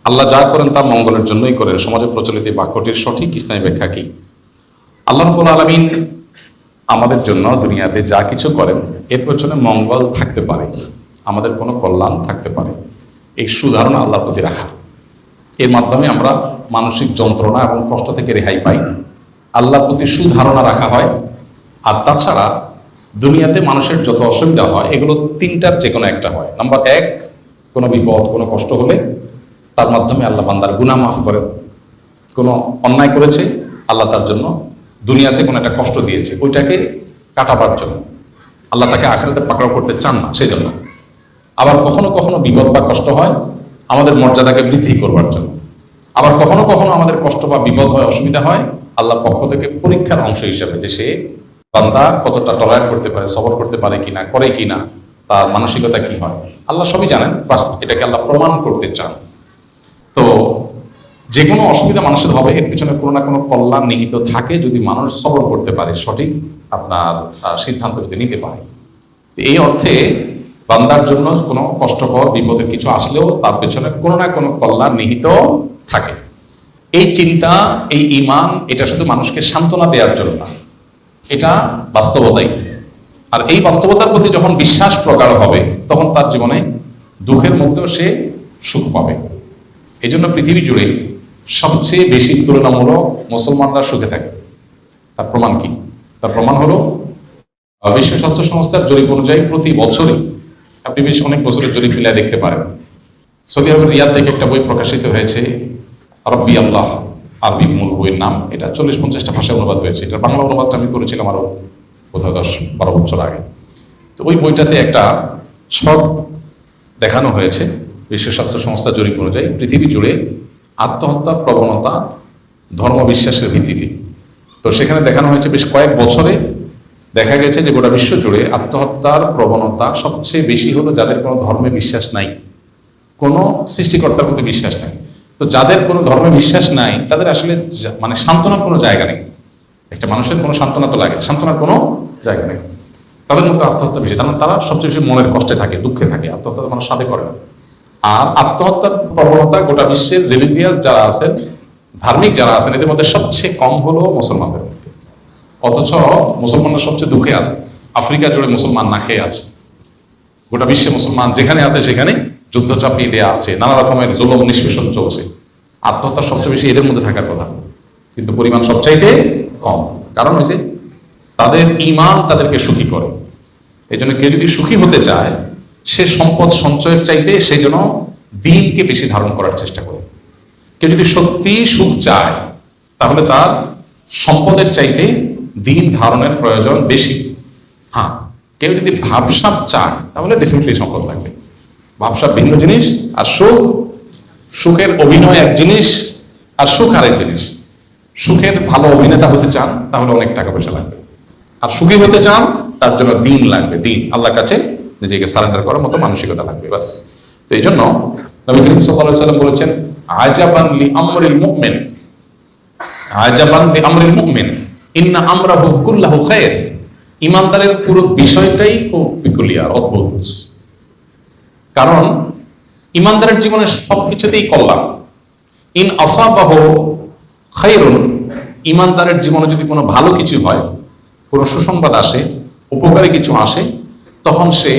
আল্লাহ যা করেন তা মঙ্গলের জন্যই করেন, সমাজে প্রচলিত বাক্যটির সঠিক ইসলামী ব্যাখ্যা কি? আল্লাহ রাব্বুল আলামিন আমাদের জন্য দুনিয়াতে যা কিছু করেন এর পেছনে মঙ্গল থাকতে পারে, আমাদের কোনো কল্যাণ থাকতে পারে, এই সুধারণা আল্লাহর প্রতি রাখা। এর মাধ্যমে আমরা মানসিক যন্ত্রণা এবং কষ্ট থেকে রেহাই পাই, আল্লাহর প্রতি সুধারণা রাখা হয়। আর তাছাড়া দুনিয়াতে মানুষের যত অসুবিধা হয় এগুলো তিনটার যে কোনো একটা হয়। নাম্বার এক, কোনো বিপদ কোনো কষ্ট হলে তার মাধ্যমে আল্লাহ বান্দার গুনাহ মাফ করেন। কোনো অন্যায় করেছে, আল্লাহ তার জন্য দুনিয়াতে কোনো একটা কষ্ট দিয়েছে, ওইটাকে কাটাবার জন্য, আল্লাহ তাকে আখিরাতে পাকড়াও করতে চান না সেই জন্য। আবার কখনো কখনো বিপদ বা কষ্ট হয় আমাদের মর্যাদাকে বৃদ্ধি করবার জন্য। আবার কখনো কখনো আমাদের কষ্ট বা বিপদ হয়, অসুবিধা হয় আল্লাহর পক্ষ থেকে পরীক্ষার অংশ হিসেবে, যে সে বান্দা কতটা টলারেট করতে পারে, সবর করতে পারে কিনা, করে কিনা, তার মানসিকতা কি হয় আল্লাহ সবই জানেন, বাস এটাকে আল্লাহ প্রমাণ করতে চান। তো যে কোনো অসুবিধা মানুষের হবে এর পিছনে কোনো না কোনো কল্যাণ নিহিত থাকে যদি মানুষ সবর করতে পারে, সঠিক আপনার সিদ্ধান্ত যদি নিতে পারে। এই অর্থে বান্দার জন্য কোনো কষ্টকর বিপদের কিছু আসলেও তার পেছনে কোনো না কোনো কল্যাণ নিহিত থাকে। এই চিন্তা, এই ঈমান, এটা শুধু মানুষকে সান্ত্বনা দেওয়ার জন্য না, এটা বাস্তবতাই। আর এই বাস্তবতার প্রতি যখন বিশ্বাস প্রগাঢ় হবে তখন তার জীবনে দুঃখের মধ্যেও সে সুখ পাবে। এই জন্য পৃথিবী জুড়ে সবচেয়ে বেশি তুলনামূলক মুসলমানরা সুখে থাকে। তার প্রমাণ কি? তার প্রমাণ হলো বিশ্ব স্বাস্থ্য সংস্থার জরিপ অনুযায়ী প্রতি বছরে, আপনি বেশ অনেক বছরের জরিপ মিলিয়ে দেখতে পারেন, সৌদি আরবের রিয়াদ থেকে একটা বই প্রকাশিত হয়েছে, রব্বি আল্লাহ, আরবি মূল বইয়ের নাম। এটা 40-50টা ভাষায় অনুবাদ হয়েছে। এটা বাংলা অনুবাদটা আমি করেছিলাম আরো বোধহয় 10-12 বছর আগে। তো ওই বইটাতে একটা ছক দেখানো হয়েছে বিশ্ব স্বাস্থ্য সংস্থা জরিপ অনুযায়ী পৃথিবী জুড়ে আত্মহত্যার প্রবণতা ধর্মবিশ্বাসের ভিত্তিতে। তো সেখানে দেখানো হয়েছে বেশ কয়েক বছরে দেখা গেছে যে গোটা বিশ্ব জুড়ে আত্মহত্যার প্রবণতা সবচেয়ে বেশি হলো যাদের কোনো ধর্মে বিশ্বাস নাই, কোনো সৃষ্টিকর্তার প্রতি বিশ্বাস নাই। তো যাদের কোনো ধর্মে বিশ্বাস নাই তাদের আসলে মানে সান্ত্বনার কোনো জায়গা নেই। একটা মানুষের কোনো সান্ত্বনা তো লাগে, সান্ত্বনার কোনো জায়গা নেই, তাদের মধ্যে আত্মহত্যা বেশি। কারণ তারা সবচেয়ে বেশি মনের কষ্টে থাকে, দুঃখে থাকে, আত্মহত্যা মানুষ সাথে করে না। আর আত্মহত্যার প্রবণতা গোটা বিশ্বের রিলিজিয়াস যারা আছেন, ধার্মিক যারা আছেন, এদের মধ্যে সবচেয়ে কম হলো মুসলমানদের মধ্যে। অথচ মুসলমানরা সবচেয়ে দুঃখে আছে। আফ্রিকা জুড়ে মুসলমান না খেয়ে আছে, গোটা বিশ্বে মুসলমান যেখানে আছে সেখানে যুদ্ধ চাপিয়ে দেওয়া আছে, নানা রকমের জুলুম নিষ্পেষণ চলছে। আত্মহত্যা সবচেয়ে বেশি এদের মধ্যে থাকার কথা, কিন্তু পরিমাণ সবচাইতে কম। কারণ হচ্ছে তাদের ঈমান তাদেরকে সুখী করে। এই জন্য কেউ যদি সুখী হতে চায় সে সম্পদ সঞ্চয়ের চাইতে সেই জন্য দিনকে বেশি ধারণ করার চেষ্টা করে। কেউ যদি সত্যি সুখ চায় তাহলে তার সম্পদের চাইতে দিন ধারণের প্রয়োজন বেশি। হ্যাঁ, কেউ যদি ভাবসাব চায় তাহলে ডেফিনেটলি সম্পদ লাগবে। ভাবসাব ভিন্ন জিনিস, আর সুখের অভিনয় এক জিনিস, আর সুখ আরেক জিনিস। সুখের ভালো অভিনেতা হতে চান তাহলে অনেক টাকা পয়সা লাগবে, আর সুখী হতে চান তার জন্য দিন লাগবে, দিন আল্লাহর কাছে নিজেকে সারেন্ডার করার মতো মানসিকতা লাগবে, বাস। তো এই জন্য নবী করিম সাল্লাল্লাহু আলাইহি ওয়াসাল্লাম বলেছেন, আজাবান লি আমরিল মুমিন, আজাবান লি আমরিল মুমিন ইন্না আমরাহু কুল্লাহু খায়র। ঈমানদারের পুরো বিষয়টাই খুব পিকুলিয়ার, অদ্ভুত। কারণ ঈমানদারের জীবনে সবকিছুতেই কল্যাণ। ইন আসাবাহু খায়রুন, ঈমানদারের জীবনে যদি কোনো ভালো কিছু হয়, কোনো সুসংবাদ আসে, উপকারী কিছু আসে, তখন সে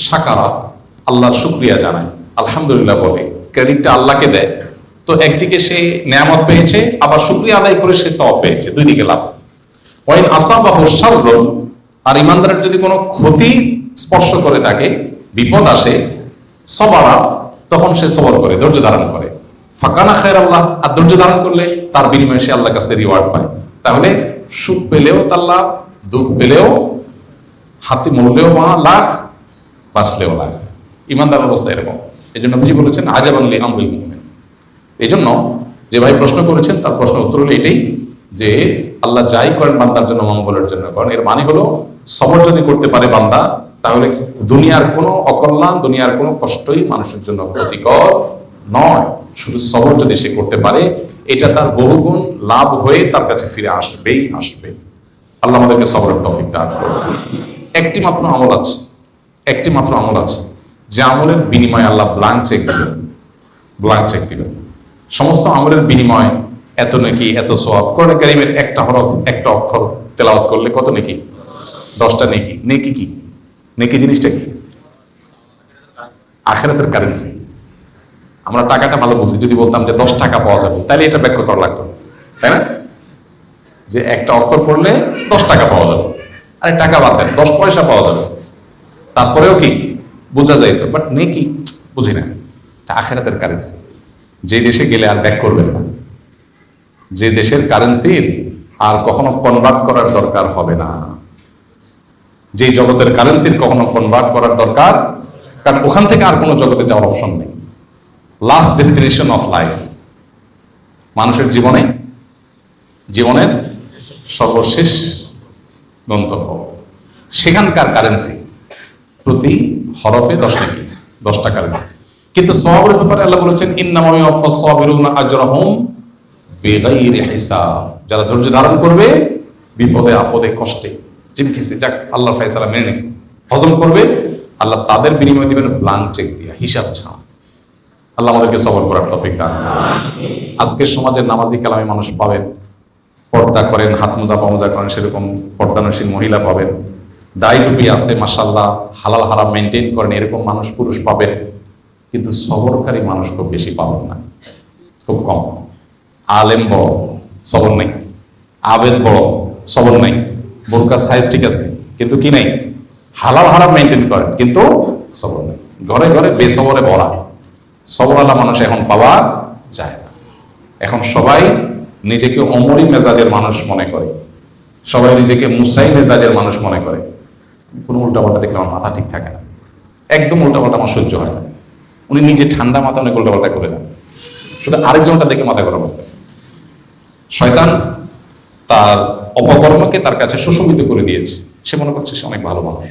শাকারা, আল্লাহর শুকরিয়া জানায়, আলহামদুলিল্লাহ বলে, ক্রেডিটটা আল্লাহকে দেয়। তো একদিকে সে নেয়ামত পেয়েছে, আবার শুকরিয়া আদায় করে সে সওয়াব পেয়েছে, দুই দিকে লাভ। ওয়াইন আসাবাহু শাররুন, আর ঈমানদারের যদি কোনো ক্ষতি স্পর্শ করে তাকে, বিপদ আসে, সবারা, তখন সে সবর করে, ধৈর্য ধারণ করে। ফাকানা খায়রাল্লাহ, আর ধৈর্য ধারণ করলে তার বিনিময়ে সে আল্লাহর কাছ থেকে রিওয়ার্ড পায়। তাহলে সুখ পেলেও তার লাভ, দুঃখ পেলেও হাতে মরলেও লাখ, বাঁচলেও লাখ। ঈমানদার অবস্থা এরকম। এই জন্য নবীজি বলেছেন আজাবান লি আমরিল মুমিন। এই জন্য যে ভাই প্রশ্ন করেছেন তার প্রশ্ন উত্তর হলো এটাই, যে আল্লাহ যাই করেন বান্দার জন্য মঙ্গলের জন্য করেন। এর মানে হলো সবর যদি করতে পারে বান্দা, তাহলে দুনিয়ার কোনো অকল্যাণ, দুনিয়ার কোনো কষ্টই মানুষের জন্য ক্ষতিকর নয়। শুধু সবর যদি সে করতে পারে, এটা তার বহুগুণ লাভ হয়ে তার কাছে ফিরে আসবেই আসবে। আল্লাহ আমাদেরকে সবরের তৌফিক দান করুন। একটি মাত্র আমল আছে, যে আমলের বিনিময়ে আল্লাহ ব্লাঙ্ক চেক দিবেন। ব্ল্যাঙ্ক চেক দিবেন। সমস্ত আমলের বিনিময় এত নেকি, এত সওয়াব। কোরআন কারীমের একটা হরফ, একটা অক্ষর তেলাওয়াত করলে কত নেকি? 10টা নেকি। নেকি কি? নেকি জিনিসটা কি? আখিরাতের কারেন্সি। আমরা টাকাটা ভালো বুঝি, যদি বলতাম যে 10 টাকা পাওয়া যাবে, তাহলে এটা ব্যাখ্যা করা লাগতো, তাই না? যে একটা অক্ষর পড়লে 10 টাকা পাওয়া যাবে, আরে টাকা বাদ দেন, 10 পয়সা পাওয়া যাবে, তারপরেও কি বোঝা যাইত। বাট নেকি বুঝি না, এটা আখিরাতের কারেন্সি। যে দেশে গেলে আর ব্যাক করবেন না, যে দেশের কারেন্সির আর কখনো কনভার্ট করার দরকার হবে না, যে জগতের কারেন্সির কখনো কনভার্ট করার দরকার, কারণ ওখান থেকে আর কোনো জগতে যাওয়ার অপশন নেই। লাস্ট ডেস্টিনেশন অফ লাইফ, মানুষের জীবনের সর্বশেষ গন্তব্য, সেখানকার কারেন্সি প্রতি হরফে 10 নাকি 10টা কারেন্সি। কিন্তু সওয়াবের ব্যাপারে আল্লাহ বলেছেন ইন্নামা ইউওয়াফাস সাবিরুনা আজরাহুম বিগাইরি হিসাব। যারা ধৈর্য ধারণ করবে বিপদে আপদে কষ্টে জিমখেসে, যাক আল্লাহর ফয়সালা মেনে নিস, হজম করবে, আল্লাহ তাদের বিনিময় দিবেন ব্ল্যাঙ্ক চেক দিয়ে, হিসাব ছাড়া। আল্লাহ আমাদেরকে সবর করার তৌফিক দান করুন। আজকের সমাজের নামাজি কালামী মানুষ পাবেন, পর্দা করেন, হাত মোজা পা মোজা করেন, সেরকম পর্দানসীন মহিলা পাবেন, দাড়ি টুপি আছে মাশাআল্লাহ, হালাল হারাম মেনটেন করেন, এরকম মানুষ পুরুষ পাবেন। কিন্তু সবরকারী মানুষ খুব বেশি পাবেন না, খুব কম। আলেম বড়, সবর নাই। আবেদ বড়, সবর নাই। বোরকা সাইজ ঠিক আছে, কিন্তু কি নাই? হালাল হারাম মেনটেন করেন, কিন্তু সবর নাই। ঘরে ঘরে বেসবরে ভরা। সবরওয়ালা মানুষ এখন পাওয়া যায় না। এখন সবাই নিজেকে অমরি মেজাজের মানুষ মনে করে, সবাই নিজেকে মুসাই মেজাজের মানুষ মনে করে। কোনো উল্টাপাল্টা দেখলে আমার মাথা ঠিক থাকে না, একদম উল্টাপাল্টা আমার সহ্য হয় না। উনি নিজে ঠান্ডা মাথা অনেক উল্টাপাল্টা করে যান, শুধু আরেকজনটা দেখে মাথা গরম হবে। শয়তান তার অপকর্মকে তার কাছে সুশোভিত করে দিয়েছে, সে মনে করছে সে অনেক ভালো মানুষ।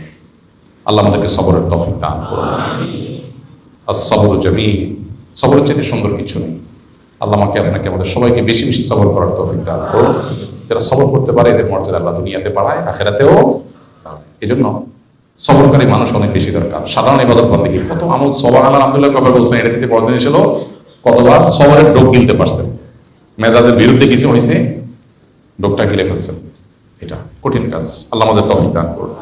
আল্লাহ আমাদেরকে সবরের তৌফিক দান করুন। as-sabru jameel, সবরের চেয়ে সুন্দর কিছু নেই। আল্লাহ আমাকে আপনাকে আমাদের সবাইকে বেশি বেশি সবর করার তৌফিক দান করুন। যারা সবর করতে পারে এদের মর্যাদা আল্লাহ দুনিয়াতে বাড়ায়, আখিরাতেও। এই জন্য সবরকারী মানুষ অনেক বেশি দরকার। সাধারণ ইবাদত বন্দেগী কত আমল, সুবহানাল্লাহ আলহামদুলিল্লাহ কবে বলছেন, এটা থেকে বড় জিনিস হলো কতবার সবরের ডোক গিলতে পারছেন। মেজাজের বিরুদ্ধে কিছু হয়েছে, ডোকটা গিলে ফেলছেন, এটা কঠিন কাজ। আল্লাহ আমাদের তৌফিক দান করুন।